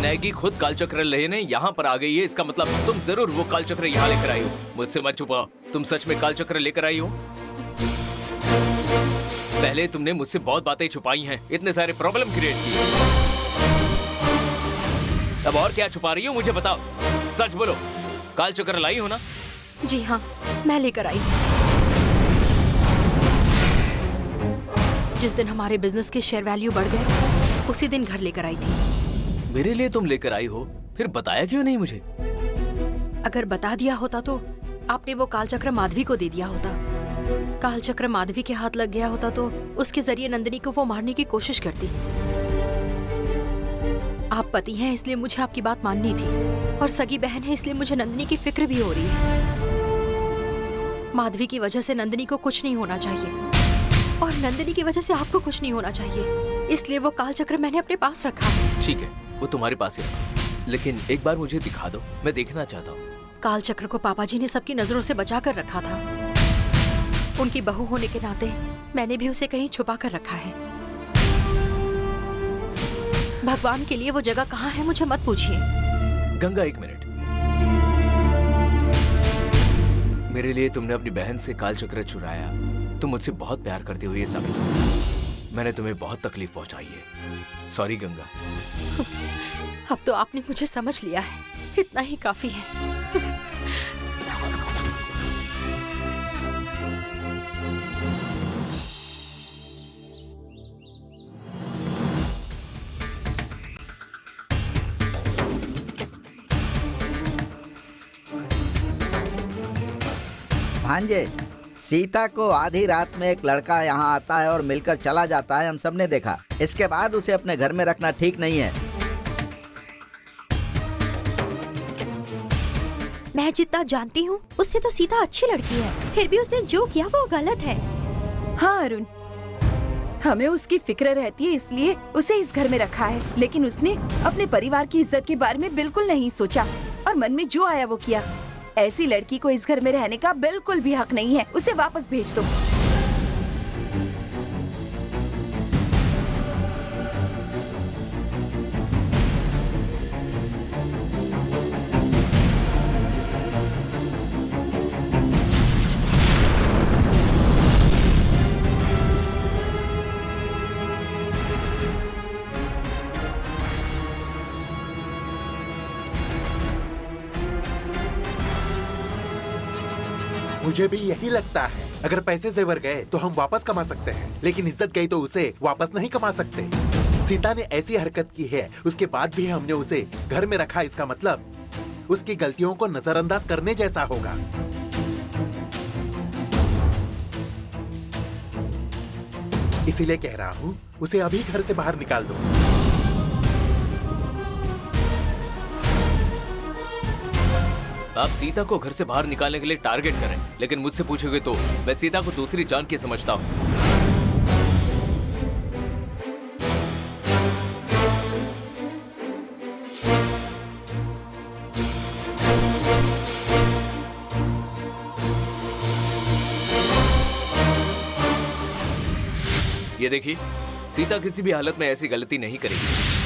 पिनाकी खुद कालचक्र लेने यहाँ पर आ गई है, इसका मतलब तुम जरूर वो कालचक्र यहाँ लेकर आई हो। मुझसे मत छुपाओ, तुम सच में कालचक्र लेकर आई हो? पहले तुमने मुझसे बहुत बातें छुपाई हैं, इतने सारे प्रॉब्लम क्रिएट किए। अब और क्या छुपा रही हो, मुझे बताओ, सच बोलो। कालचक्र लाई हो ना? जी हाँ, मैं लेकर आई। जिस दिन हमारे बिजनेस के शेयर वैल्यू बढ़ गए, उसी दिन घर लेकर आई थी। मेरे लिए तुम लेकर आई हो, फिर बताया क्यों नहीं मुझे? अगर बता दिया होता तो आपने वो कालचक्र माधवी को दे दिया होता। कालचक्र माधवी के हाथ लग गया होता तो उसके जरिए नंदिनी को वो मारने की कोशिश करती। आप पति हैं इसलिए मुझे आपकी बात माननी थी, और सगी बहन है इसलिए मुझे नंदिनी की फिक्र भी हो रही है। माधवी की वजह से नंदिनी को कुछ नहीं होना चाहिए, और नंदिनी की वजह से आपको कुछ नहीं होना चाहिए, इसलिए वो कालचक्र मैंने अपने पास रखा है। ठीक है, वो तुम्हारे पास ही रखो, लेकिन एक बार मुझे दिखा दो, मैं देखना चाहता हूँ। कालचक्र को पापा जी ने सबकी नजरों से बचा कर रखा था। उनकी बहू होने के नाते मैंने भी उसे कहीं छुपा कर रखा है। भगवान के लिए वो जगह कहाँ है मुझे मत पूछिए। गंगा, एक मिनट। मेरे लिए तुमने अपनी बहन से कालचक्र चुराया। तुम मुझसे बहुत प्यार करते हो, ये साबित हो। मैंने तुम्हें बहुत तकलीफ पहुंचाई है। सॉरी गंगा। अब तो आपने मुझे समझ लिया है, इतना ही काफी है। भांजे, सीता को आधी रात में एक लड़का यहाँ आता है और मिलकर चला जाता है, हम सबने देखा। इसके बाद उसे अपने घर में रखना ठीक नहीं है। मैं जितना जानती हूँ उससे तो सीता अच्छी लड़की है, फिर भी उसने जो किया वो गलत है। हाँ अरुण, हमें उसकी फिक्र रहती है इसलिए उसे इस घर में रखा है, लेकिन उसने अपने परिवार की इज्जत के बारे में बिल्कुल नहीं सोचा और मन में जो आया वो किया। ऐसी लड़की को इस घर में रहने का बिल्कुल भी हक नहीं है, उसे वापस भेज दो। मुझे भी यही लगता है, अगर पैसे जेवर गए तो हम वापस कमा सकते हैं, लेकिन इज्जत गई तो उसे वापस नहीं कमा सकते। सीता ने ऐसी हरकत की है, उसके बाद भी हमने उसे घर में रखा, इसका मतलब उसकी गलतियों को नजरअंदाज करने जैसा होगा। इसीलिए कह रहा हूँ, उसे अभी घर से बाहर निकाल दो। आप सीता को घर से बाहर निकालने के लिए टारगेट करें, लेकिन मुझसे पूछोगे तो मैं सीता को दूसरी जान के समझता हूँ। ये देखिए, सीता किसी भी हालत में ऐसी गलती नहीं करेगी।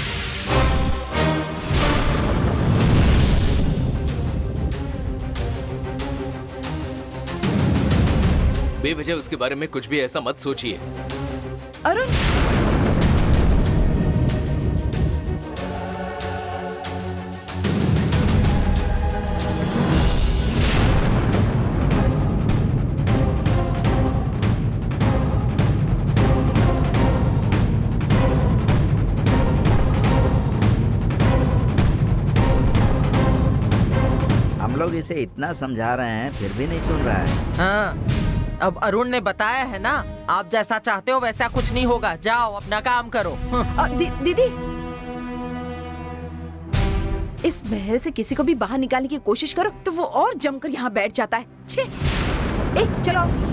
बेवजह उसके बारे में कुछ भी ऐसा मत सोचिए। अरुण, हम लोग इसे इतना समझा रहे हैं फिर भी नहीं सुन रहा है। हाँ, अब अरुण ने बताया है ना, आप जैसा चाहते हो वैसा कुछ नहीं होगा। जाओ अपना काम करो। दीदी, इस महल से किसी को भी बाहर निकालने की कोशिश करो तो वो और जमकर यहाँ बैठ जाता है। छे, चलो।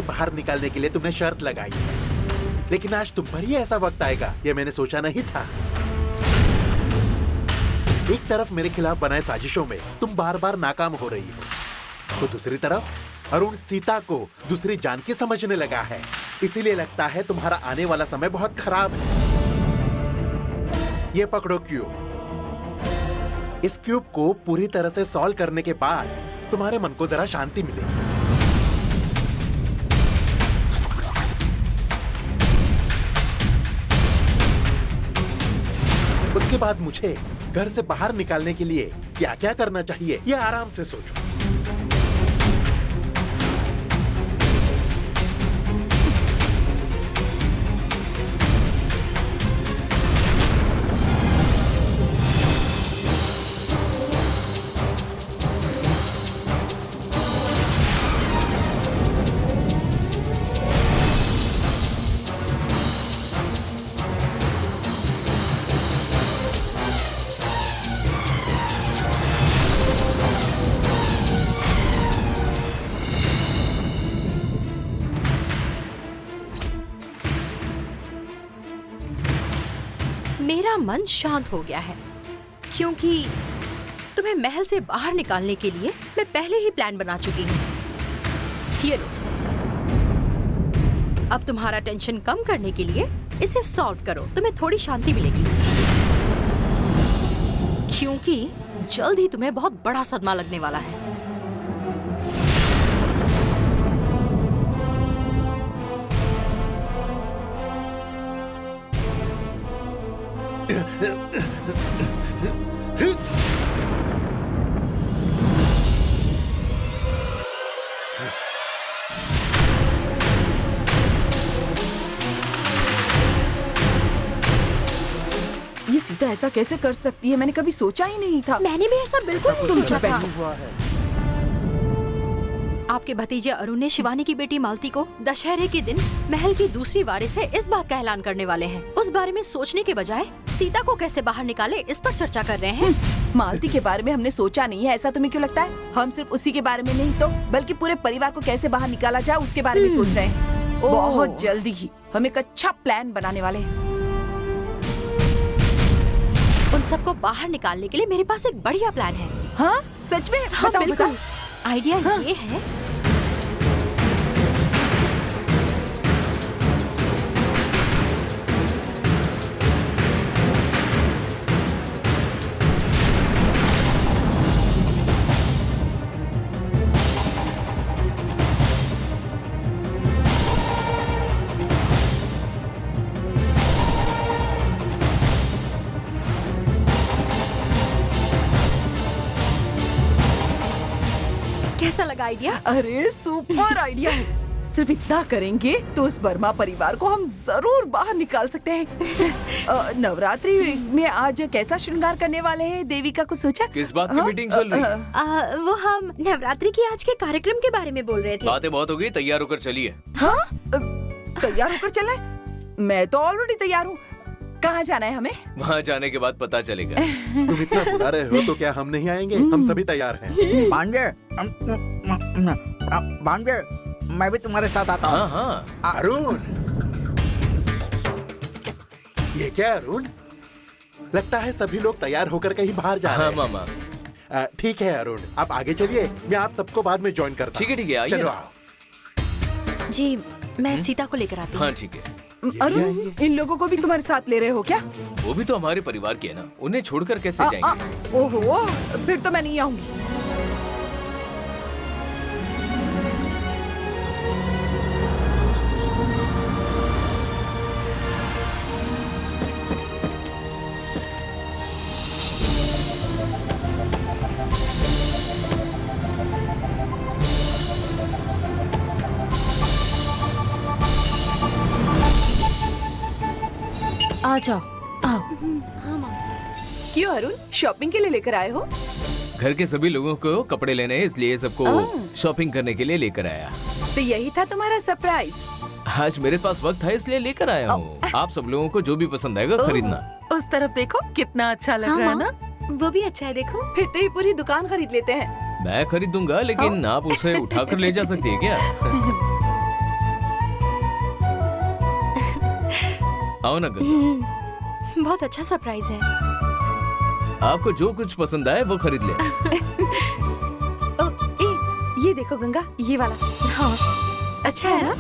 से बाहर निकालने के लिए तुमने शर्त लगाई है, लेकिन आज तुम पर ही ऐसा वक्त आएगा ये मैंने सोचा नहीं था। एक तरफ मेरे खिलाफ बनाए साजिशों में तुम बार बार नाकाम हो रही हो, तो दूसरी तरफ अरुण सीता को दूसरी जानकी समझने लगा है। इसीलिए लगता है तुम्हारा आने वाला समय बहुत खराब है। ये पकड़ो क्यूब। इस क्यूब को पूरी तरह से सॉल्व करने के बाद तुम्हारे मन को जरा शांति मिलेगी। उसके बाद मुझे घर से बाहर निकालने के लिए क्या क्या करना चाहिए ये आराम से सोचो। मेरा मन शांत हो गया है, क्योंकि तुम्हें महल से बाहर निकालने के लिए मैं पहले ही प्लान बना चुकी हूँ। ये लो, अब तुम्हारा टेंशन कम करने के लिए इसे सॉल्व करो, तुम्हें थोड़ी शांति मिलेगी। क्योंकि जल्द ही तुम्हें बहुत बड़ा सदमा लगने वाला है। ये सीता ऐसा कैसे कर सकती है? मैंने कभी सोचा ही नहीं था। मैंने भी ऐसा बिल्कुल नहीं सोचा था। हुआ है। आपके भतीजे अरुण ने शिवानी की बेटी मालती को दशहरे के दिन महल की दूसरी वारिस है इस बात का ऐलान करने वाले हैं। उस बारे में सोचने के बजाय सीता को कैसे बाहर निकाले इस पर चर्चा कर रहे हैं। मालती के बारे में हमने सोचा नहीं है, ऐसा तुम्हें क्यों लगता है? हम सिर्फ उसी के बारे में नहीं तो बल्कि पूरे परिवार को कैसे बाहर निकाला जाए उसके बारे में सोच रहे हैं। बहुत जल्दी ही हम एक अच्छा प्लान बनाने वाले हैं। उन सबको बाहर निकालने के लिए मेरे पास एक बढ़िया प्लान है। हाँ सच में? हाँ, बताओ, बिल्कुल। बताओ। आइडिया ये है, कैसा लगा आइडिया? अरे सुपर आइडिया है। सिर्फ इतना करेंगे तो उस वर्मा परिवार को हम जरूर बाहर निकाल सकते हैं। नवरात्रि में आज कैसा श्रृंगार करने वाले हैं? देविका को सोचा? किस बात की मीटिंग चल रही है? वो हम नवरात्रि की आज के कार्यक्रम के बारे में बोल रहे थे। बातें बहुत हो गई, तैयार होकर चलिए। हाँ तैयार होकर चले? मैं तो ऑलरेडी तैयार हूँ। कहाँ जाना है हमें? वहाँ जाने के बाद पता चलेगा। तुम इतना बुला रहे हो तो क्या हम नहीं आएंगे? हम सभी तैयार हैं। भांजे, भांजे, मैं भी तुम्हारे साथ आता हूँ। हाँ हाँ। अरुण, ये क्या अरुण? लगता है सभी लोग तैयार होकर कहीं बाहर जा रहे हाँ हैं। मामा। ठीक है अरुण, आप आगे चलिए, मैं आप सबको बाद में ज्वाइन करता हूँ। ठीक है, आइए चलो ना। आओ। जी, मैं सीता को लेकर आती हूँ। हाँ ठीक है। अरुण, इन लोगों को भी तुम्हारे साथ ले रहे हो क्या? वो भी तो हमारे परिवार के है ना, उन्हें छोड़कर कैसे जाएंगे? ओहो, फिर तो मैं नहीं आऊंगी। आ जाओ, आओ। क्यों अरुण, शॉपिंग के लिए लेकर आए हो? घर के सभी लोगों को कपड़े लेने हैं, इसलिए सबको शॉपिंग करने के लिए लेकर आया। तो यही था तुम्हारा सरप्राइज? आज मेरे पास वक्त है इसलिए लेकर आया हूँ। आप सब लोगों को जो भी पसंद आएगा खरीदना। उस तरफ देखो कितना अच्छा लग रहा है ना। वो भी अच्छा है, देखो। फिर तो ये पूरी दुकान खरीद लेते हैं। मैं खरीदूंगा, लेकिन आप उसे उठाकर ले जा सकती है क्या? आओ ना गंगा, बहुत अच्छा सरप्राइज है। आपको जो कुछ पसंद आए वो खरीद ले। ओ, ये देखो गंगा, ये वाला। हाँ, अच्छा है ना?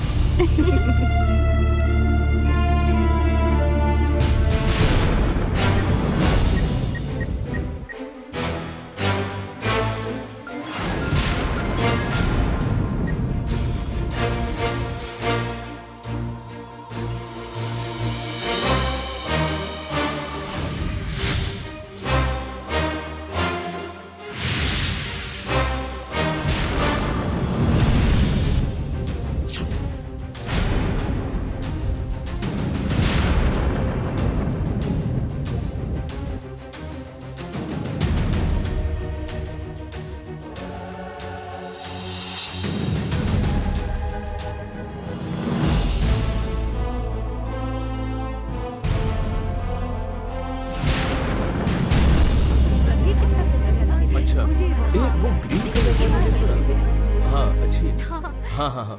अच्छा, वो ग्रीन कलर की है पूरा। हाँ अच्छी है। हाँ हाँ हाँ।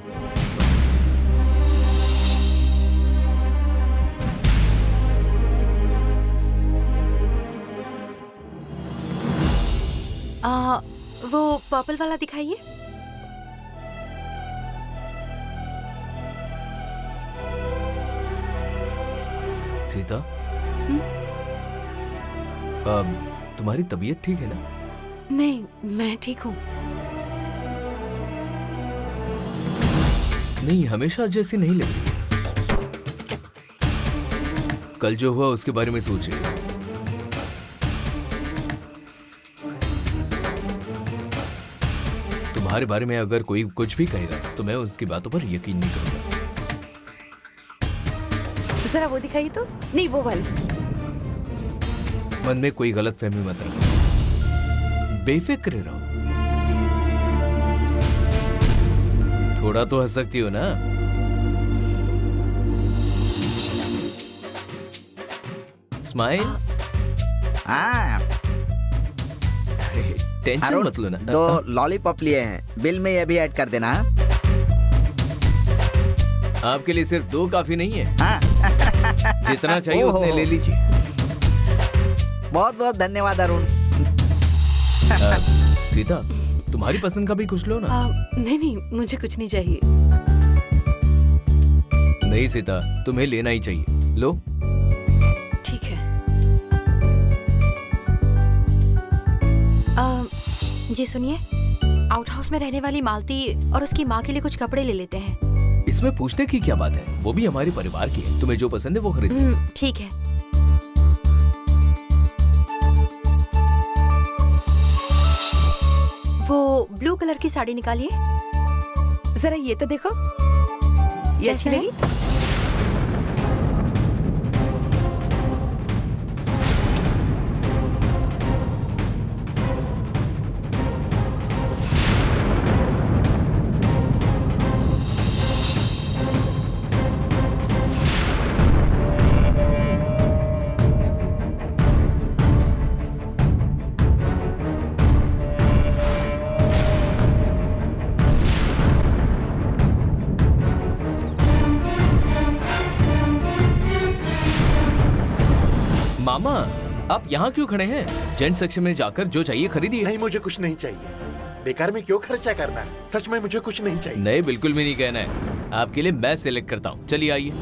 वो पर्पल वाला दिखाइए। सीता, तुम्हारी तबीयत ठीक है ना? नहीं, मैं ठीक हूँ। नहीं, हमेशा जैसी नहीं लगी। कल जो हुआ उसके बारे में सोच रही हूँ। तुम्हारे बारे में अगर कोई कुछ भी कहेगा तो मैं उसकी बातों पर यकीन नहीं करूंगा। जरा वो दिखाइए तो। नहीं, वो वाली। मन में कोई गलत फहमी मत रखो, बेफिक्र रहो। थोड़ा तो हंस सकती हो ना? स्माइल। हाँ, टेंशन अरुण, मत लो ना। 2 लॉलीपॉप लिए हैं, बिल में ये भी ऐड कर देना। आपके लिए सिर्फ 2 काफी नहीं है। हाँ। जितना चाहिए ओहो। उतने ले लीजिए। बहुत बहुत धन्यवाद अरुण। सीता, तुम्हारी पसंद का भी कुछ लो ना। नहीं नहीं, मुझे कुछ नहीं चाहिए। नहीं सीता, तुम्हें लेना ही चाहिए। लो। ठीक है। जी सुनिए, आउट हाउस में रहने वाली मालती और उसकी माँ के लिए कुछ कपड़े ले लेते हैं। इसमें पूछने की क्या बात है? वो भी हमारे परिवार की है। तुम्हें जो पसंद है वो खरीद लो। ठीक है। वो ब्लू कलर की साड़ी निकालिए। जरा ये तो देखो, ये अच्छी कैसा है? लगी? मामा, आप यहाँ क्यों खड़े हैं? जेंट सेक्शन में जाकर जो चाहिए खरीदिए। नहीं, मुझे कुछ नहीं चाहिए। बेकार में क्यों खर्चा करना? सच में मुझे कुछ नहीं चाहिए। नहीं, बिल्कुल भी नहीं कहना है। आपके लिए मैं सिलेक्ट करता हूँ। चलिए आइए।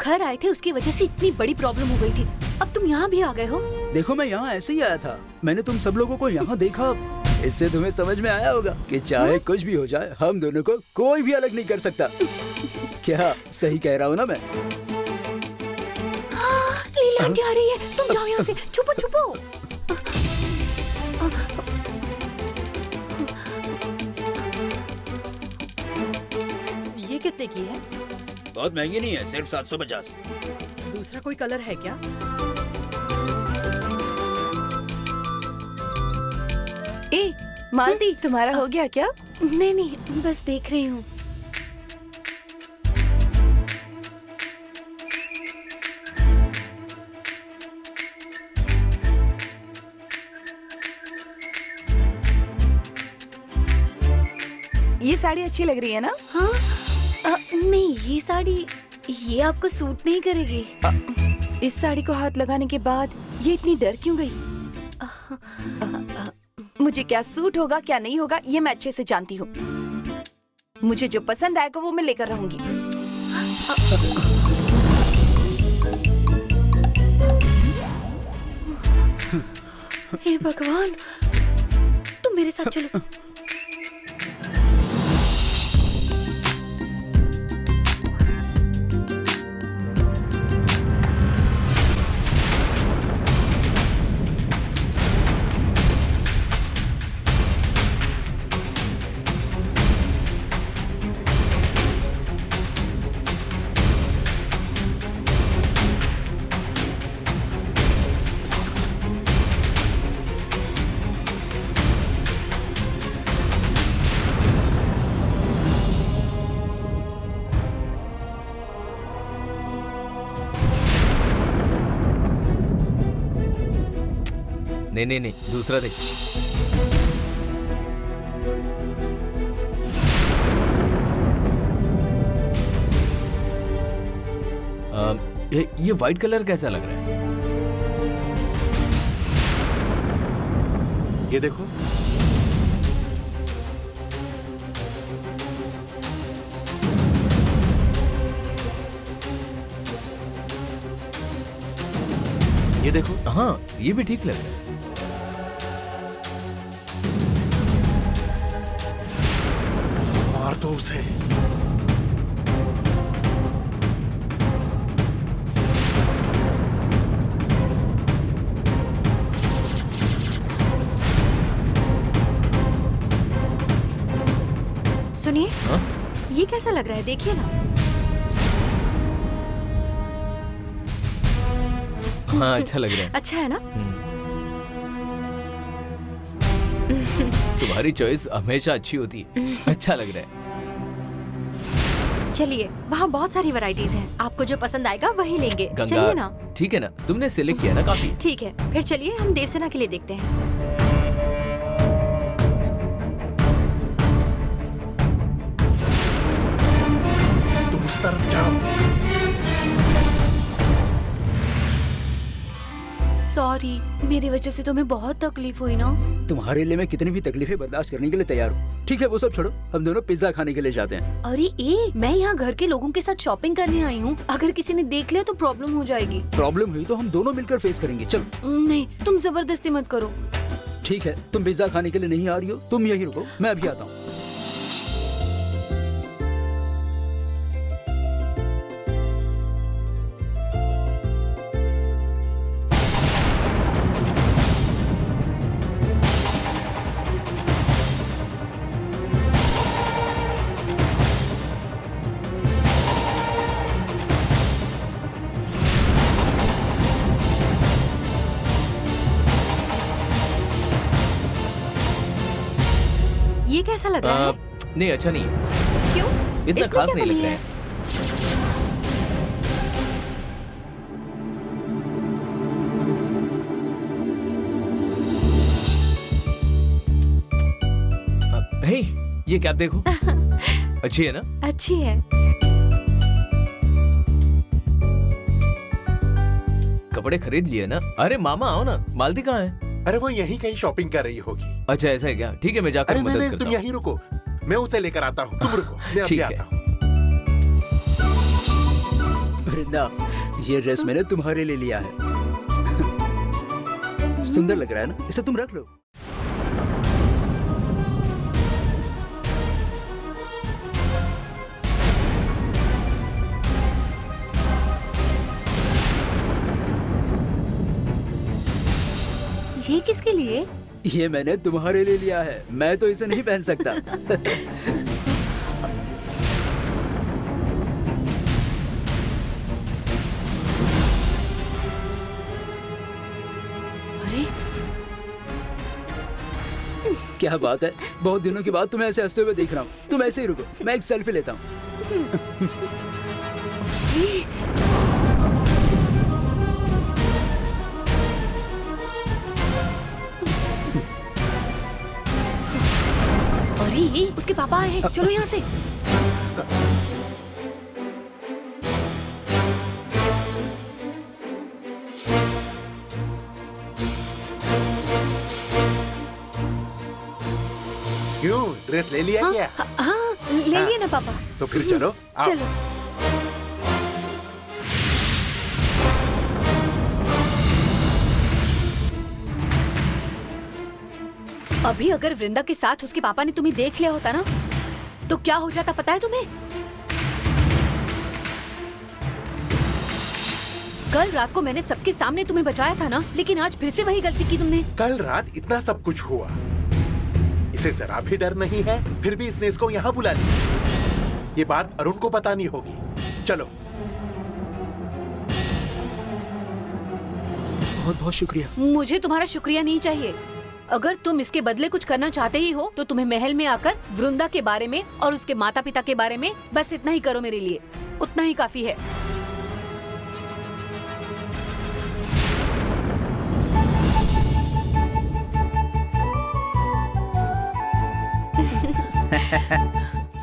घर आए थे, उसकी वजह से इतनी बड़ी प्रॉब्लम हो गई थी। अब तुम यहाँ भी आ गए हो। देखो, मैं यहाँ ऐसे ही आया था। मैंने तुम सब लोगों को यहाँ देखा इससे तुम्हें समझ में आया होगा कि चाहे कुछ भी हो जाए हम दोनों को कोई भी अलग नहीं कर सकता। क्या सही कह रहा हूँ ना मैं? लीला आंटी आ रही है, तुम जाओ यहाँ से, छुपो छुपो। ये कितने की है? बहुत महंगी नहीं है, सिर्फ 750। दूसरा कोई कलर है क्या? ए मालती, तुम्हारा हो गया क्या? नहीं नहीं, बस देख रही हूँ। ये साड़ी अच्छी लग रही है ना? हाँ नहीं, ये साड़ी ये आपको सूट नहीं करेगी। इस साड़ी को हाथ लगाने के बाद ये इतनी डर क्यों गई? मुझे क्या सूट होगा क्या नहीं होगा ये मैं अच्छे से जानती हूँ। मुझे जो पसंद आएगा वो मैं लेकर रहूंगी। हे भगवान, तुम मेरे साथ चलो। नहीं नहीं नहीं, दूसरा देख। ये व्हाइट कलर कैसा लग रहा है? ये देखो, ये देखो। हाँ, ये भी ठीक लग रहा है। मार दो उसे। सुनिए, हाँ? ये कैसा लग रहा है, देखिए ना। हाँ, अच्छा लग रहा है। अच्छा है ना? तुम्हारी चॉइस हमेशा अच्छी होती है। अच्छा लग रहा है। चलिए, वहाँ बहुत सारी वैरायटीज हैं, आपको जो पसंद आएगा वही लेंगे। चलिए ना। ठीक है ना, तुमने सिलेक्ट किया ना काफी। ठीक है, फिर चलिए हम देवसेना के लिए देखते हैं। तुम उस तरफ जाओ। सॉरी, मेरी वजह से तुम्हें बहुत तकलीफ हुई ना। तुम्हारे लिए मैं कितनी भी तकलीफें बर्दाश्त करने के लिए तैयार हूँ। ठीक है, वो सब छोड़ो, हम दोनों पिज्जा खाने के लिए जाते हैं। अरे मैं यहाँ घर के लोगों के साथ शॉपिंग करने आई हूँ। अगर किसी ने देख लिया तो प्रॉब्लम हो जाएगी। प्रॉब्लम हुई तो हम दोनों मिलकर फेस करेंगे। चलो। नहीं, तुम जबरदस्ती मत करो। ठीक है, तुम पिज्जा खाने के लिए नहीं आ रही हो, तुम यहीं रुको, मैं अभी आता हूँ। ये कैसा लग रहा है? नहीं, अच्छा नहीं है। क्यों? इतना इसमें खास क्या नहीं कमी लग रहा है? है। हे, ये कैप देखो। अच्छी है ना? अच्छी है। कपड़े खरीद लिए ना? अरे मामा आओ ना, मालती कहाँ है? अरे वो यहीं कहीं शॉपिंग कर रही होगी। अच्छा ऐसा है क्या? ठीक है, मैं जाकर अरे नहीं मदद नहीं, करता तुम हूँ। यहीं रुको, मैं उसे लेकर आता हूँ। तुम रुको, मैं अभी ठीक है। आता हूँ। वृंदा, ये ड्रेस मैंने तुम्हारे लिए लिया है। सुंदर लग रहा है ना? इसे तुम रख लो। ये मैंने तुम्हारे लिए लिया है, मैं तो इसे नहीं पहन सकता। अरे क्या बात है, बहुत दिनों के बाद तुम्हें ऐसे हंसते हुए देख रहा हूँ। तुम ऐसे ही रुको, मैं एक सेल्फी लेता हूँ। अरे उसके पापा आए हैं, चलो यहाँ से। क्यों, ड्रेस ले लिया क्या? हाँ ले लिए ना पापा। तो फिर चलो, आओ। चलो। अभी अगर वृंदा के साथ उसके पापा ने तुम्हें देख लिया होता ना, तो क्या हो जाता पता है तुम्हें? कल रात को मैंने सबके सामने तुम्हें बचाया था ना, लेकिन आज फिर से वही गलती की तुमने। कल रात इतना सब कुछ हुआ, इसे जरा भी डर नहीं है, फिर भी इसने इसको यहाँ बुला लिया। ये बात अरुण को बतानी होगी। चलो। बहुत बहुत शुक्रिया। मुझे तुम्हारा शुक्रिया नहीं चाहिए। अगर तुम इसके बदले कुछ करना चाहते ही हो तो तुम्हें महल में आकर वृंदा के बारे में और उसके माता पिता के बारे में बस इतना ही करो मेरे लिए, उतना ही काफी है।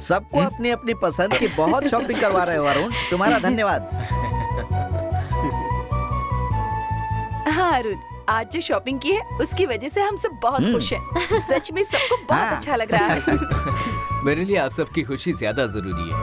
सबको अपनी अपनी पसंद की बहुत शॉपिंग करवा रहे हो अरुण, तुम्हारा धन्यवाद। हाँ अरुण, आज जो शॉपिंग की है उसकी वजह से हम सब बहुत खुश हैं। सच में सबको बहुत हाँ। अच्छा लग रहा है। मेरे लिए आप सबकी खुशी ज्यादा जरूरी है।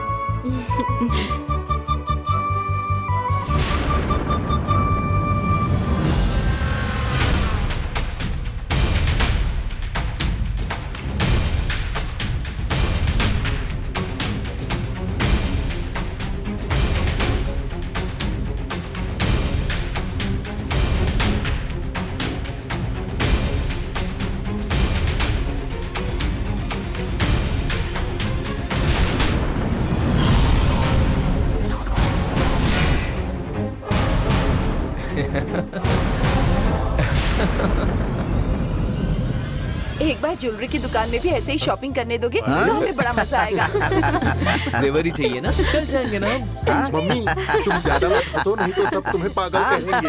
एक बार ज्वेलरी की दुकान में भी ऐसे ही शॉपिंग करने दोगे तो हमें बड़ा मजा आएगा। जेवर ही चाहिए ना, चल जाएंगे ना हम। मम्मी, तुम ज्यादा मत हंसो, नहीं तो सब तुम्हें पागल कहेंगे।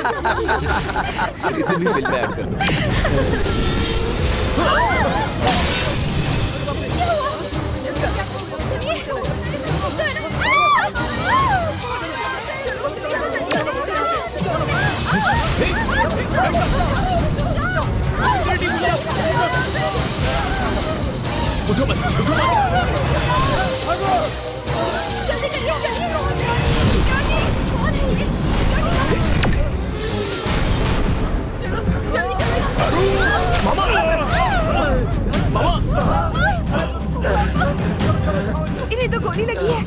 इसे भी बिल में ऐड कर दो। उठो मत, उठो मत। इन्हें तो गोली लगी है।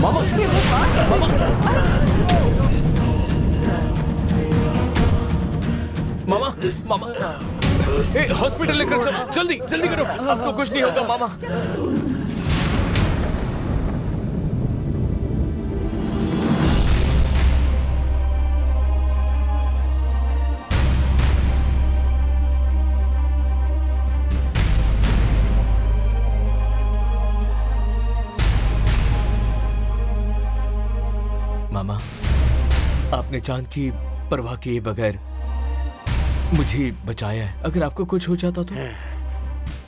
मामा, मामा, मामा, मामा, हॉस्पिटल लेकर चलो, जल्दी जल्दी करो, आपको कुछ नहीं होगा मामा। मामा, आपने चांद की परवाह किए बगैर मुझे बचाया है। अगर आपको कुछ हो जाता तो?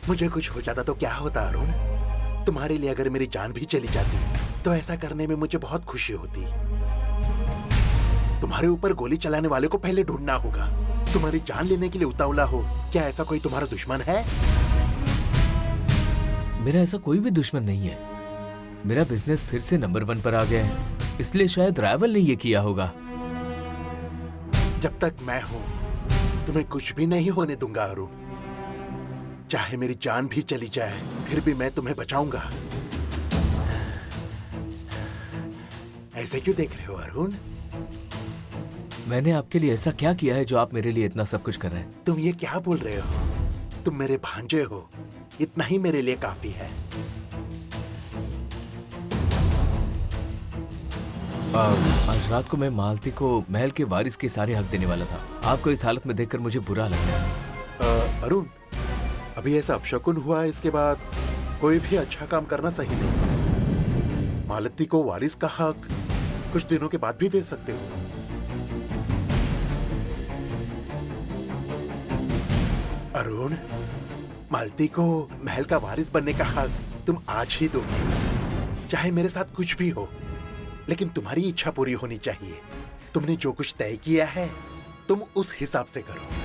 मुझे कुछ हो जाता तो क्या होता अरुण? तुम्हारे लिए अगर मेरी जान भी चली जाती तो ऐसा करने में मुझे बहुत खुशी होती। तुम्हारे ऊपर गोली चलाने वाले को पहले ढूंढना होगा। तुम्हारी जान लेने के लिए उतावला हो, क्या ऐसा कोई तुम्हारा दुश्मन है? मेरा ऐसा कोई भी दुश्मन नहीं है। मेरा बिजनेस फिर से नंबर 1 पर आ गया है, इसलिए शायद राइवल ने ये किया होगा। जब तक मैं हूं तुम्हें कुछ भी नहीं होने दूंगा अरुण। चाहे मेरी जान भी चली जाए फिर भी मैं तुम्हें बचाऊंगा। ऐसे क्यों देख रहे हो अरुण? मैंने आपके लिए ऐसा क्या किया है जो आप मेरे लिए इतना सब कुछ कर रहे हैं? तुम ये क्या बोल रहे हो? तुम मेरे भांजे हो, इतना ही मेरे लिए काफी है। आज रात को मैं मालती को महल के वारिस के सारे हक देने वाला था। आपको इस हालत में देखकर मुझे बुरा लग रहा। अरुण, अभी ऐसा अपशकुन हुआ है, इसके बाद कोई भी अच्छा काम करना सही नहीं। मालती को वारिस का हक कुछ दिनों के बाद भी दे सकते हो। अरुण, मालती को महल का वारिस बनने का हक तुम आज ही दोगे, चाहे मेरे साथ कुछ भी हो, लेकिन तुम्हारी इच्छा पूरी होनी चाहिए। तुमने जो कुछ तय किया है तुम उस हिसाब से करो।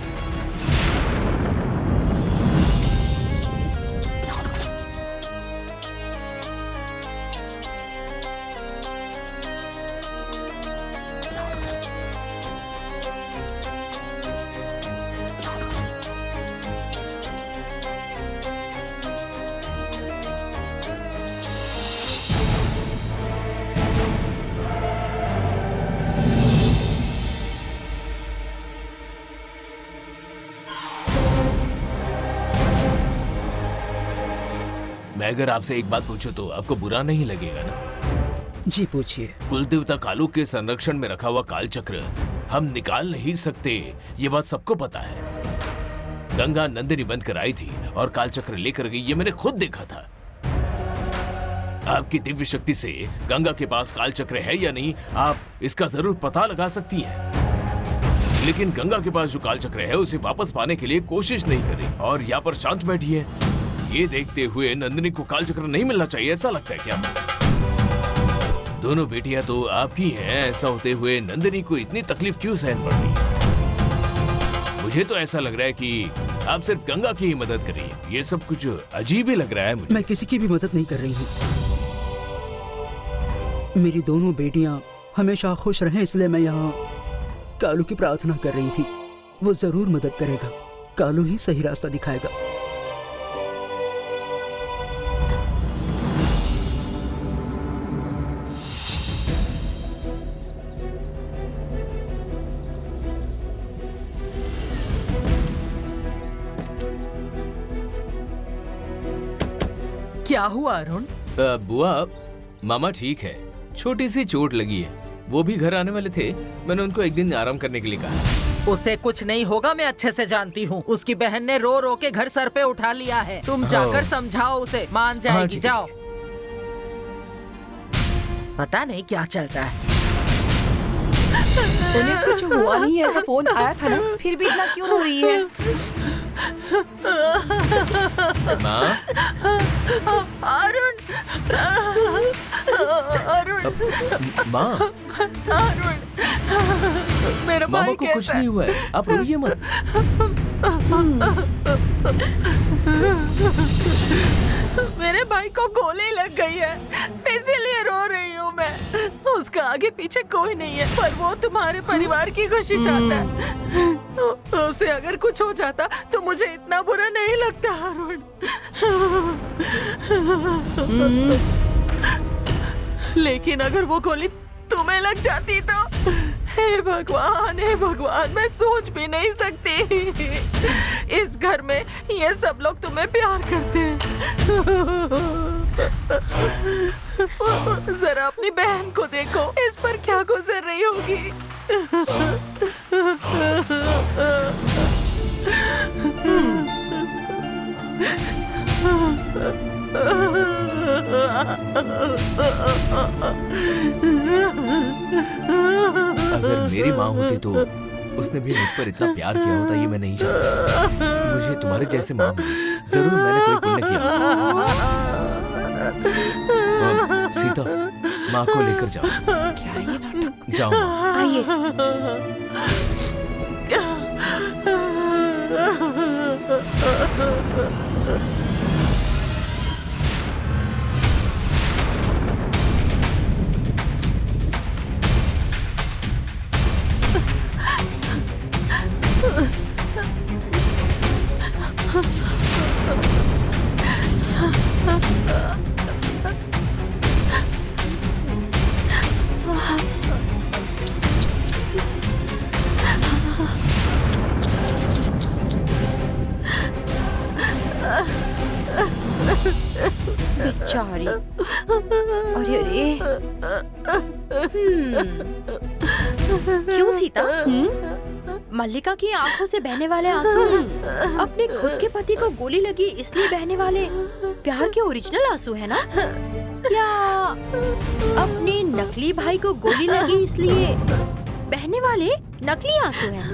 मैं अगर आपसे एक बात पूछूं तो आपको बुरा नहीं लगेगा ना? जी पूछिए। कुलदेवता कालू के संरक्षण में रखा हुआ कालचक्र हम निकाल नहीं सकते, ये बात सबको पता है। गंगा नंदिनी बंद कर आई थी और कालचक्र लेकर गई, ये मैंने खुद देखा था। आपकी दिव्य शक्ति से गंगा के पास कालचक्र है या नहीं, आप इसका जरूर पता लगा सकती हैं। लेकिन गंगा के पास जो कालचक्र है उसे वापस पाने के लिए कोशिश नहीं कर रही और यहाँ पर शांत बैठी है। ये देखते हुए नंदिनी को कालचक्र नहीं मिलना चाहिए, ऐसा लगता है क्या? दोनों बेटियां तो आप ही हैं, ऐसा होते हुए नंदिनी को इतनी तकलीफ क्यों सहन पड़ रही है? मुझे तो ऐसा लग रहा है कि आप सिर्फ गंगा की ही मदद कर रही हैं। ये सब कुछ अजीब ही लग रहा है मुझे। मैं किसी की भी मदद नहीं कर रही हूँ। मेरी दोनों बेटियां हमेशा खुश रहें, इसलिए मैं यहाँ कालू की प्रार्थना कर रही थी। वो जरूर मदद करेगा, कालू ही सही रास्ता दिखाएगा। क्या हुआ अरुण? बुआ, मामा ठीक है, छोटी सी चोट लगी है। वो भी घर आने वाले थे, मैंने उनको एक दिन आराम करने के लिए कहा। उसे कुछ नहीं होगा, मैं अच्छे से जानती हूँ। उसकी बहन ने रो रो के घर सर पे उठा लिया है। तुम जाकर समझाओ उसे, मान जाएगी। जाओ। पता नहीं क्या चल रहा है। उन्हें कुछ हुआ नहीं, ऐसा फोन आया था ना, फिर भी इतना क्यों रो रही है? माँ, अरुण, अरुण, माँ, अरुण, मेरा मामा भाई को कुछ कैसा है? नहीं हुआ है, आप रोइए मत। मेरे भाई को गोली लग गई है, इसीलिए रो रही हूँ मैं। उसका आगे पीछे कोई नहीं है, पर वो तुम्हारे परिवार की खुशी चाहता है। उसे अगर कुछ हो जाता तो मुझे इतना बुरा नहीं लगता अरुण। लेकिन अगर वो गोली तुम्हें लग जाती तो हे भगवान, मैं सोच भी नहीं सकती। इस घर में ये सब लोग तुम्हें प्यार करते हैं। जरा अपनी बहन को देखो, इस पर क्या गुजर रही होगी। अगर मेरी माँ होती तो उसने भी मुझ पर इतना प्यार किया होता, ये मैं नहीं जानता। मुझे तुम्हारे जैसे माँ मिली, जरूर मैंने कोई पुण्य किया। सीता, माँ को लेकर जाओ। क्या ये नाटक? जाओ माँ। आइए। अरे अरे क्यों सीता? मल्लिका की आंखों से बहने वाले आंसू अपने खुद के पति को गोली लगी इसलिए बहने वाले प्यार के ओरिजिनल आंसू है ना? या अपने नकली भाई को गोली लगी इसलिए बहने वाले नकली आंसू हैं?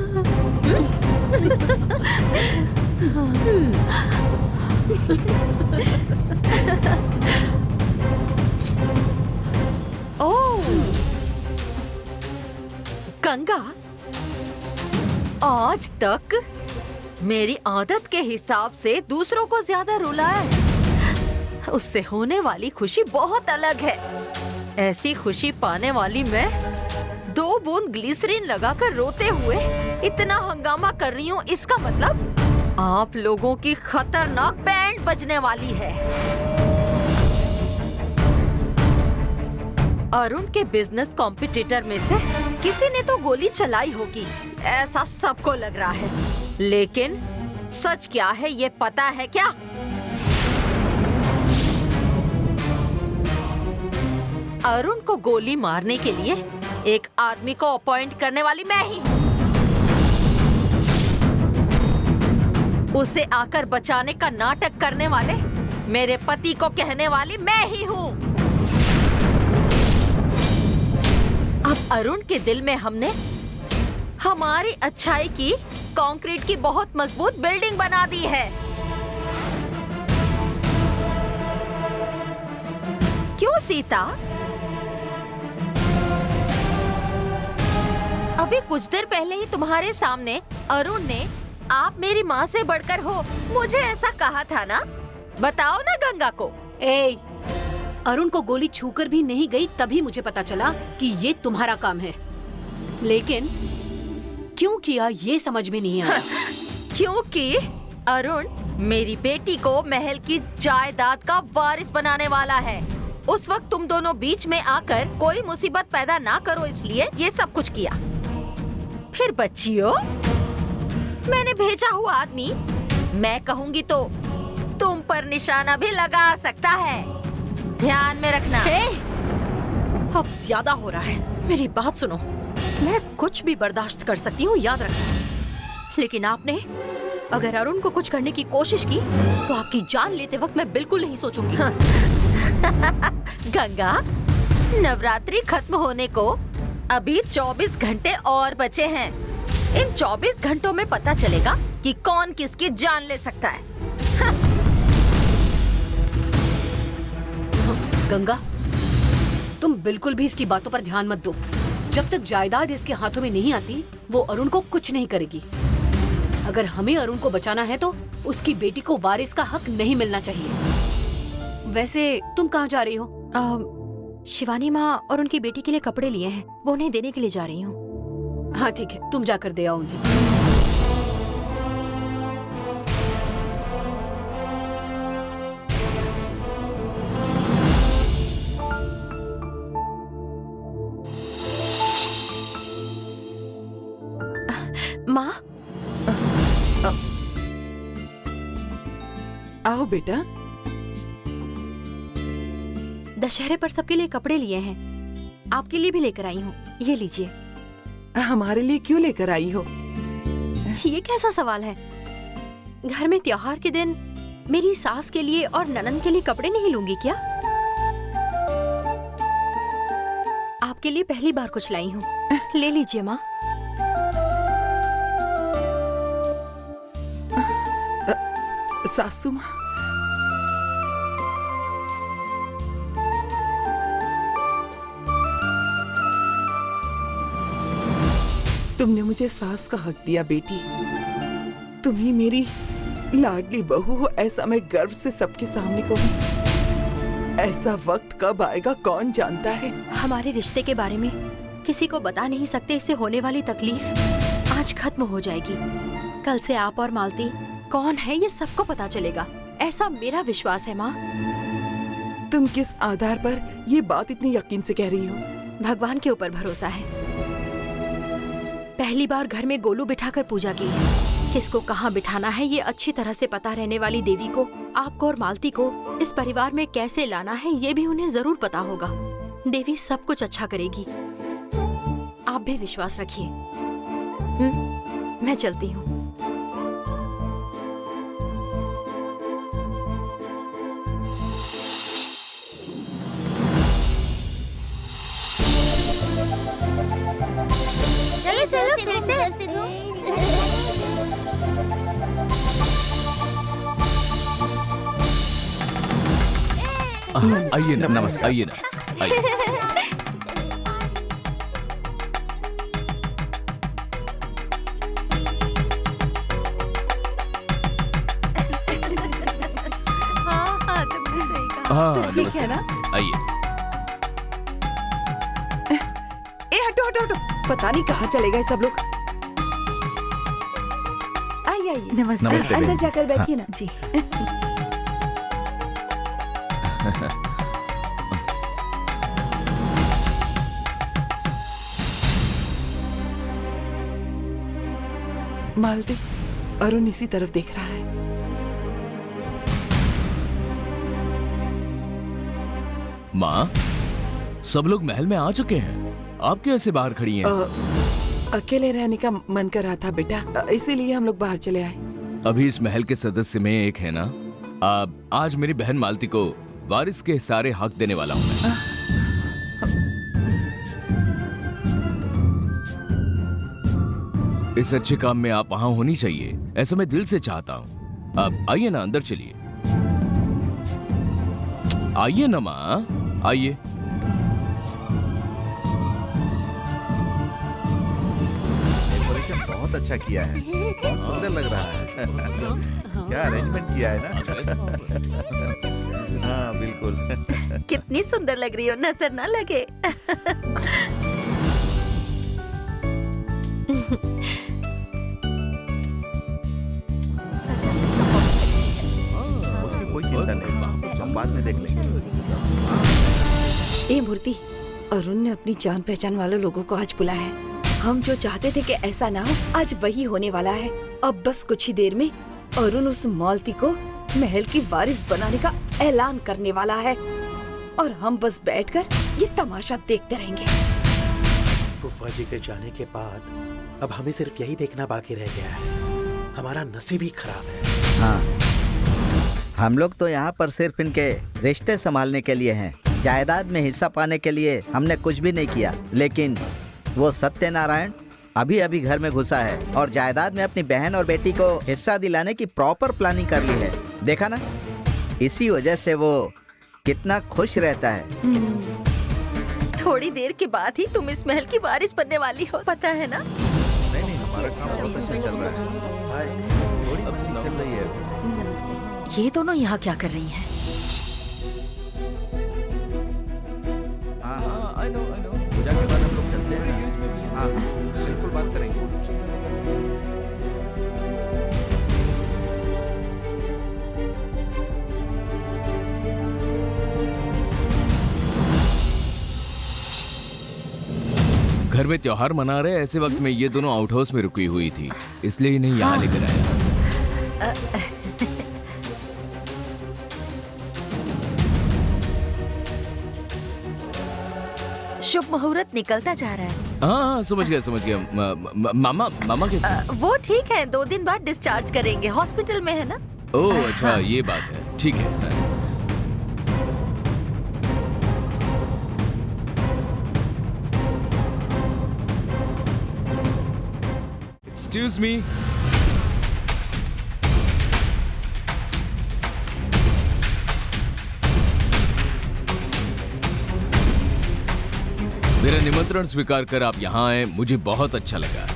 ओह गंगा, आज तक मेरी आदत के हिसाब से दूसरों को ज्यादा रुलाया है। उससे होने वाली खुशी बहुत अलग है। ऐसी खुशी पाने वाली मैं 2 बूंद ग्लिसरीन लगाकर रोते हुए इतना हंगामा कर रही हूँ, इसका मतलब आप लोगों की खतरनाक बैंड बजने वाली है। अरुण के बिजनेस कॉम्पिटिटर में से किसी ने तो गोली चलाई होगी, ऐसा सबको लग रहा है। लेकिन सच क्या है ये पता है क्या? अरुण को गोली मारने के लिए एक आदमी को अपॉइंट करने वाली मैं ही हूँ। उसे आकर बचाने का नाटक करने वाले मेरे पति को कहने वाली मैं ही हूँ। अब अरुण के दिल में हमने हमारी अच्छाई की कंक्रीट की बहुत मजबूत बिल्डिंग बना दी है। क्यों सीता? अभी कुछ देर पहले ही तुम्हारे सामने अरुण ने आप मेरी माँ से बढ़कर हो मुझे ऐसा कहा था ना? बताओ ना गंगा को। ए, अरुण को गोली छूकर भी नहीं गई तभी मुझे पता चला कि ये तुम्हारा काम है, लेकिन क्यों किया ये समझ में नहीं आया। क्योंकि अरुण मेरी बेटी को महल की जायदाद का वारिस बनाने वाला है। उस वक्त तुम दोनों बीच में आकर कोई मुसीबत पैदा ना करो इसलिए ये सब कुछ किया। फिर बच्चियों, मैंने भेजा हुआ आदमी मैं कहूँगी तो तुम पर निशाना भी लगा सकता है, ध्यान में रखना। अब ज्यादा हो रहा है, मेरी बात सुनो। मैं कुछ भी बर्दाश्त कर सकती हूँ, याद रखना। लेकिन आपने अगर अरुण को कुछ करने की कोशिश की तो आपकी जान लेते वक्त मैं बिल्कुल नहीं सोचूंगी। गंगा, नवरात्रि खत्म होने को अभी 24 घंटे और बचे हैं। इन 24 घंटों में पता चलेगा कि कौन किसकी जान ले सकता है। गंगा, तुम बिल्कुल भी इसकी बातों पर ध्यान मत दो। जब तक जायदाद इसके हाथों में नहीं आती वो अरुण को कुछ नहीं करेगी। अगर हमें अरुण को बचाना है तो उसकी बेटी को वारिस का हक नहीं मिलना चाहिए। वैसे तुम कहाँ जा रही हो? शिवानी माँ और उनकी बेटी के लिए कपड़े लिए हैं, वो उन्हें देने के लिए जा रही हूँ। हाँ ठीक है, तुम जाकर दे आओ उन्हें। माँ, आओ बेटा। दशहरे पर सबके लिए कपड़े लिए हैं, आपके लिए भी लेकर आई हूँ, ये लीजिए। हमारे लिए क्यों लेकर आई हो? ये कैसा सवाल है? घर में त्योहार के दिन मेरी सास के लिए और ननद के लिए कपड़े नहीं लूंगी क्या? आपके लिए पहली बार कुछ लाई हूँ, ले लीजिए माँ। सासू माँ, तुमने मुझे सास का हक दिया बेटी। तुम ही मेरी लाडली बहू हो, ऐसा मैं गर्व से सबके सामने कहूँ। ऐसा वक्त कब आएगा कौन जानता है। हमारे रिश्ते के बारे में किसी को बता नहीं सकते, इससे होने वाली तकलीफ आज खत्म हो जाएगी। कल से आप और मालती कौन है ये सबको पता चलेगा, ऐसा मेरा विश्वास है माँ। तुम किस आधार पर ये बात इतनी यकीन से कह रही हो? भगवान के ऊपर भरोसा है। पहली बार घर में गोलू बिठाकर पूजा की है। किसको कहाँ बिठाना है ये अच्छी तरह से पता रहने वाली देवी को आपको और मालती को इस परिवार में कैसे लाना है ये भी उन्हें जरूर पता होगा। देवी सब कुछ अच्छा करेगी, आप भी विश्वास रखिए। मैं चलती हूँ। चलो खेलते हैं। आइए ना, नमस्कार, आइए ना, आइए। हाँ, ठीक है ना? आइए। हटो हटो हटो, पता नहीं कहाँ चले गए सब लोग। आइए आइए। नमस्ते। अंदर जाकर बैठिए ना जी। मालती, अरुण इसी तरफ देख रहा है। माँ, सब लोग महल में आ चुके हैं, आप कैसे बाहर खड़ी हैं? अकेले रहने का मन कर रहा था बेटा, इसीलिए हम लोग बाहर चले आए। अभी इस महल के सदस्य में एक है ना, आज मेरी बहन मालती को वारिस के सारे हक देने वाला हूँ मैं। इस अच्छे काम में आप वहां होनी चाहिए, ऐसा मैं दिल से चाहता हूँ। अब आइए ना, अंदर चलिए। आइए ना माँ, आइए। डेकोरेशन बहुत अच्छा किया है, बहुत सुंदर लग रहा है। क्या अरेंजमेंट किया है ना। हाँ बिल्कुल। कितनी सुंदर लग रही हो, नजर ना लगे। उसकी कोई चिंता नहीं, हम बाद में देख लेंगे। ए मूर्ति, अरुण ने अपनी जान पहचान वाले लोगों को आज बुलाया है। हम जो चाहते थे कि ऐसा ना हो, आज वही होने वाला है। अब बस कुछ ही देर में अरुण उस मालती को महल की वारिस बनाने का ऐलान करने वाला है और हम बस बैठकर ये तमाशा देखते रहेंगे। फुफा जी के जाने के बाद अब हमें सिर्फ यही देखना बाकी रह गया है। हमारा नसीब ही खराब है। हाँ, हम लोग तो यहाँ पर सिर्फ इनके रिश्ते संभालने के लिए हैं। जायदाद में हिस्सा पाने के लिए हमने कुछ भी नहीं किया, लेकिन वो सत्यनारायण अभी अभी घर में घुसा है और जायदाद में अपनी बहन और बेटी को हिस्सा दिलाने की प्रॉपर प्लानिंग कर ली है। देखा ना, इसी वजह से वो कितना खुश रहता है। थोड़ी देर के बाद ही तुम इस महल की वारिस बनने वाली हो, पता है ना? नहीं, हमारा काम बहुत अच्छा चल रहा है। भाई, थोड़ी मस्ती चल रही है। ये दोनों यहाँ क्या कर रही हैं? हाँ, I know. पूजा के बाद हम लोग चलते हैं। हाँ, बिल्कुल बात करेंगे। घर में त्योहार मना रहे ऐसे वक्त में ये दोनों आउट हाउस में रुकी हुई थी, इसलिए इन्हें यहाँ लेकर आया। शुभ मुहूर्त निकलता जा रहा है। हाँ, समझ गया। मामा कैसे? वो ठीक है, 2 दिन बाद डिस्चार्ज करेंगे, हॉस्पिटल में है ना। ओह अच्छा, ये बात है, ठीक है। Excuse me. मेरा निमंत्रण स्वीकार कर आप यहाँ आए, मुझे बहुत अच्छा लगा।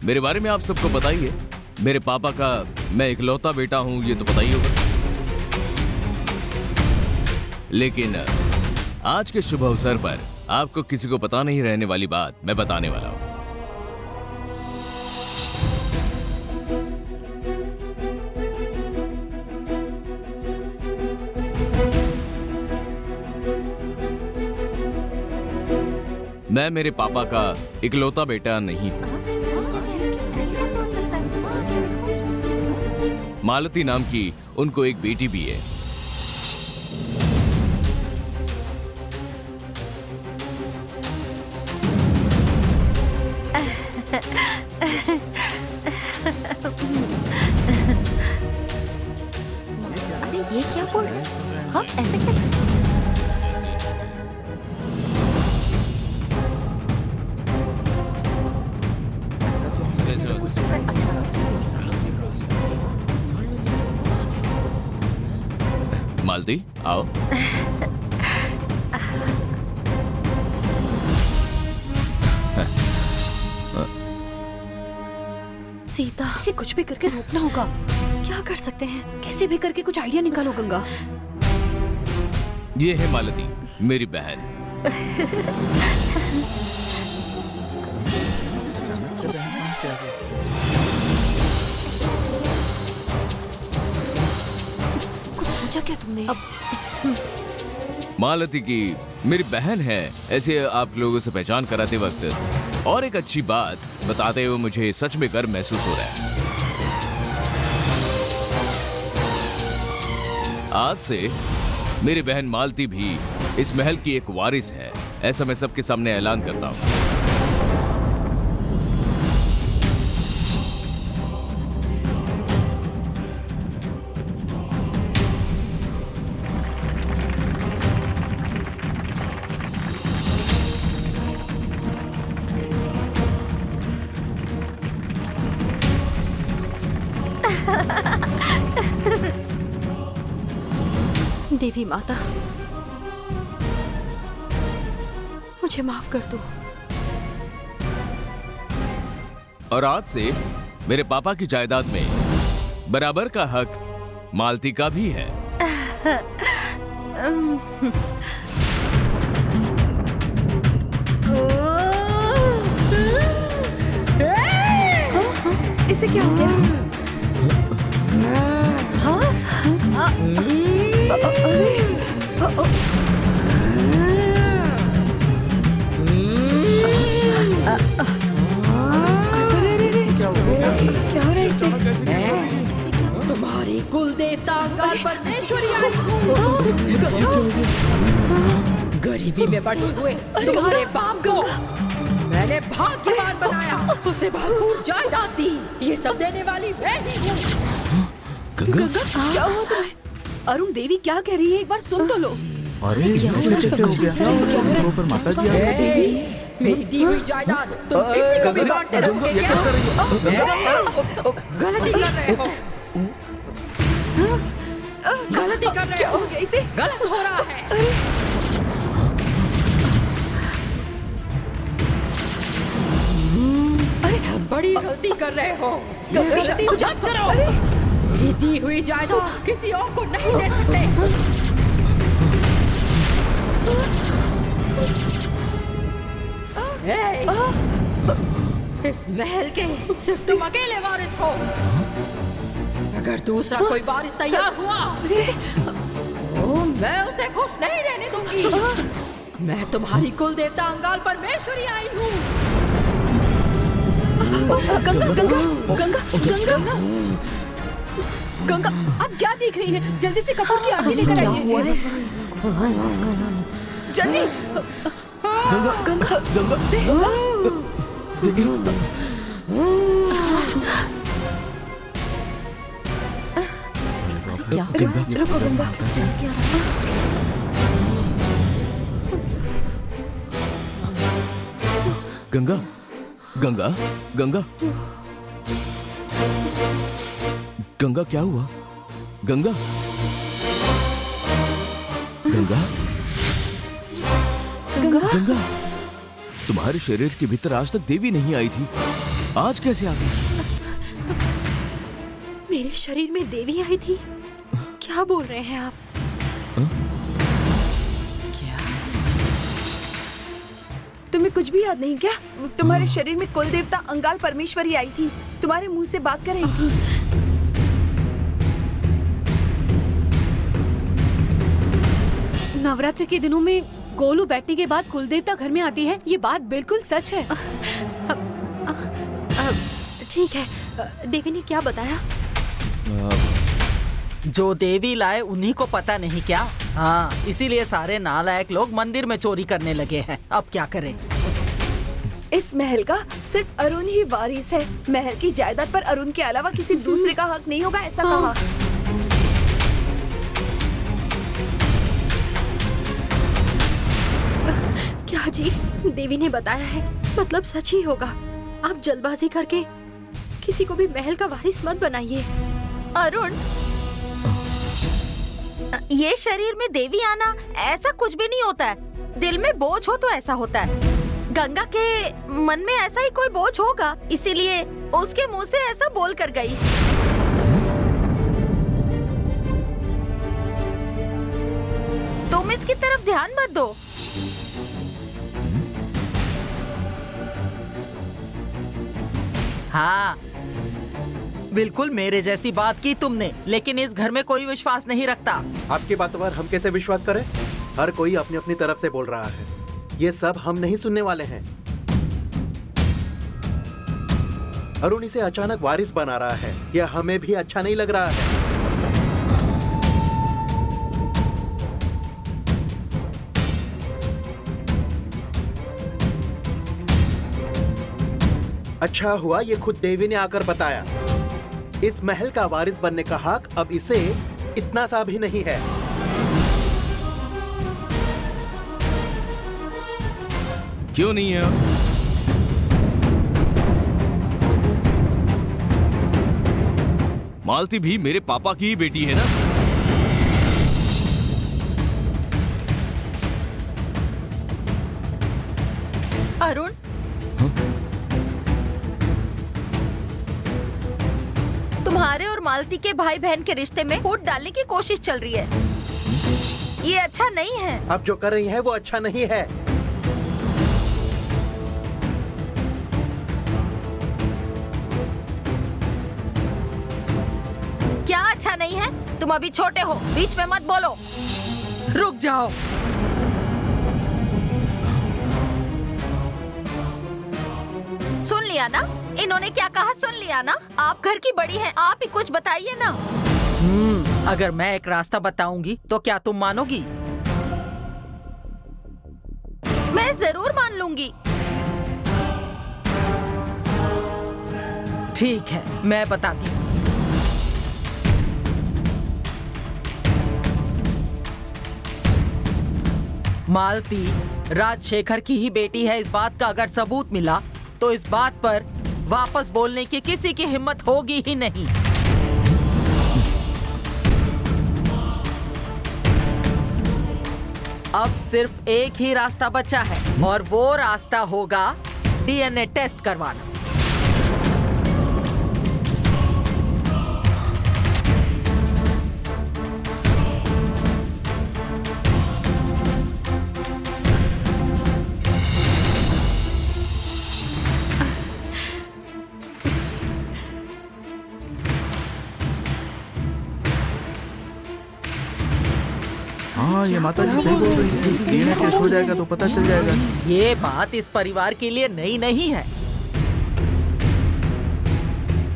मेरे बारे में आप सबको बताइए। मेरे पापा का मैं इकलौता बेटा हूँ, ये तो पता ही होगा। लेकिन आज के शुभ अवसर पर आपको किसी को पता नहीं रहने वाली बात मैं बताने वाला हूँ। मैं मेरे पापा का इकलौता बेटा नहीं हूँ। मालती नाम की उनको एक बेटी भी है। अरे ये क्या बोल रहे हैं? हाँ, ऐसे कैसे? मालती आओ। सीता, इसे कुछ भी करके रोकना होगा। क्या कर सकते हैं? कैसे भी करके कुछ आइडिया निकालो गंगा। ये है मालती, मेरी बहन। कुछ सोचा क्या तुमने? मालती की मेरी बहन है, ऐसे आप लोगों से पहचान कराते वक्त और एक अच्छी बात बताते हुए मुझे सच में गर्व महसूस हो रहा है। आज से मेरी बहन मालती भी इस महल की एक वारिस है, ऐसा मैं सबके सामने ऐलान करता हूँ। देवी माता, मुझे माफ कर दो। और आज से मेरे पापा की जायदाद में बराबर का हक मालती का भी है। इसे क्या हो गया? क्या हो रहा है इसे? तुम्हारी कुल देवता अंगार परमेश्वरी आई गरीबी में बढ़े हुए तुम्हारे बाप को मैंने भाग्यवान बनाया, उसे भरपूर जायदाद दी। ये सब देने वाली मैं ही हूँ। गंगा, क्या हुआ तुम्हें? अरुण, देवी क्या कह रही है? एक बार सुन तो लो। अरे ऐसे कैसे हो गया? इसके ऊपर माता जी आ गई। मेरी दी हुई जायदाद तुम किसी को भी बांटते रहोगे क्या? गलती कर रहे हो, गलती कर रहे हो। इसे गलत हो रहा है। अरे बहुत बड़ी गलती कर रहे हो। गलती मत करो। मेरी दी हुई जायदाद किसी और को नहीं दे सकते। इस महल के सिर्फ तुम अकेले वारिस हो। अगर दूसरा कोई वारिस तैयार हुआ तो मैं उसे खुश नहीं रहने दूंगी। मैं तुम्हारी कुल देवता अंगाल परमेश्वरी आई हूँ। गंगा, गंगा, गंगा, गंगा, गंगा, आप क्या देख रही हैं? जल्दी से कपूर की आरती लेकर आइए। जल्दी। गंगा, गंगा, गंगा, क्या? रुको गंगा। गंगा, गंगा, गंगा, गंगा, क्या हुआ? गंगा, गंगा, गंगा, तुम्हारे शरीर के भीतर आज तक देवी नहीं आई थी, आज कैसे आ गई? मेरे शरीर में देवी आई थी? क्या बोल रहे हैं आप? तुम्हें कुछ भी याद नहीं क्या? तुम्हारे शरीर में कुल देवता अंगाल परमेश्वरी आई थी, तुम्हारे मुंह से बात कर रही थी। नवरात्र के दिनों में गोलू बैठने के बाद कुलदेवता घर में आती है, ये बात बिल्कुल सच है। ठीक है, देवी ने क्या बताया? जो देवी लाए उन्हीं को पता नहीं क्या? हाँ, इसीलिए सारे नालायक लोग मंदिर में चोरी करने लगे हैं। अब क्या करें? इस महल का सिर्फ अरुण ही वारिस है। महल की जायदाद पर अरुण के अलावा किसी दूसरे का हक नहीं होगा, ऐसा कहा। क्या जी, देवी ने बताया है, मतलब सच ही होगा। आप जल्दबाजी करके किसी को भी महल का वारिस मत बनाइए। अरुण, ये शरीर में देवी आना ऐसा कुछ भी नहीं होता है। दिल में बोझ हो तो ऐसा होता है। गंगा के मन में ऐसा ही कोई बोझ होगा, इसीलिए उसके मुंह से ऐसा बोल कर गई। तुम इसकी तरफ ध्यान मत दो। हाँ, बिल्कुल मेरे जैसी बात की तुमने, लेकिन इस घर में कोई विश्वास नहीं रखता। आपकी बातों पर हम कैसे विश्वास करें? हर कोई अपनी अपनी तरफ से बोल रहा है। ये सब हम नहीं सुनने वाले हैं। अरुण इसे अचानक वारिस बना रहा है, यह हमें भी अच्छा नहीं लग रहा है। अच्छा हुआ ये खुद देवी ने आकर बताया। इस महल का वारिस बनने का हक अब इसे इतना सा भी नहीं है। क्यों नहीं है? मालती भी मेरे पापा की ही बेटी है ना। अरुण, तुम्हारे और मालती के भाई बहन के रिश्ते में फूट डालने की कोशिश चल रही है। ये अच्छा नहीं है। अब जो कर रही है वो अच्छा नहीं है। क्या अच्छा नहीं है? तुम अभी छोटे हो, बीच में मत बोलो। रुक जाओ। सुन लिया ना? इन्होंने क्या कहा सुन लिया ना? आप घर की बड़ी हैं, आप ही कुछ बताइए ना। अगर मैं एक रास्ता बताऊंगी तो क्या तुम मानोगी? मैं जरूर मान लूंगी। ठीक है, मैं बताती हूँ। मालती राजशेखर की ही बेटी है, इस बात का अगर सबूत मिला तो इस बात पर वापस बोलने की किसी की हिम्मत होगी ही नहीं। अब सिर्फ एक ही रास्ता बचा है और वो रास्ता होगा डीएनए टेस्ट करवाना। हाँ, ये माता जी सही बोल रही है। डीएनए टेस्ट हो जाएगा तो पता चल जाएगा। ये बात इस परिवार के लिए नई नहीं है।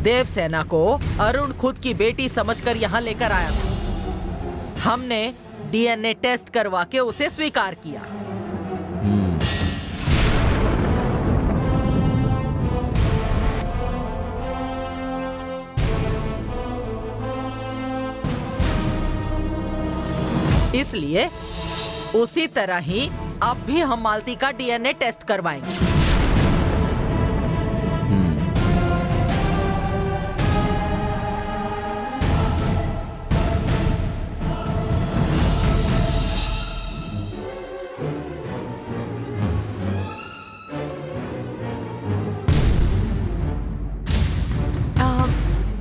देवसेना को अरुण खुद की बेटी समझकर यहाँ लेकर आया था। हमने डीएनए टेस्ट करवा के उसे स्वीकार किया। इसलिए उसी तरह ही अब भी हम मालती का डीएनए टेस्ट करवाएंगे।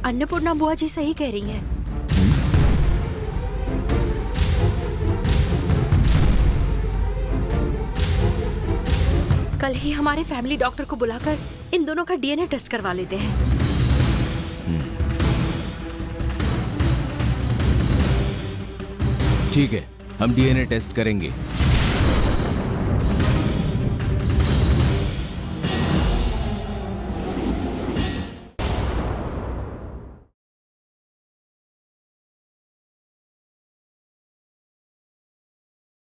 अन्नपूर्णा बुआ जी सही कह रही हैं। कल ही हमारे फैमिली डॉक्टर को बुलाकर इन दोनों का डीएनए टेस्ट करवा लेते हैं। ठीक है, हम डीएनए टेस्ट करेंगे।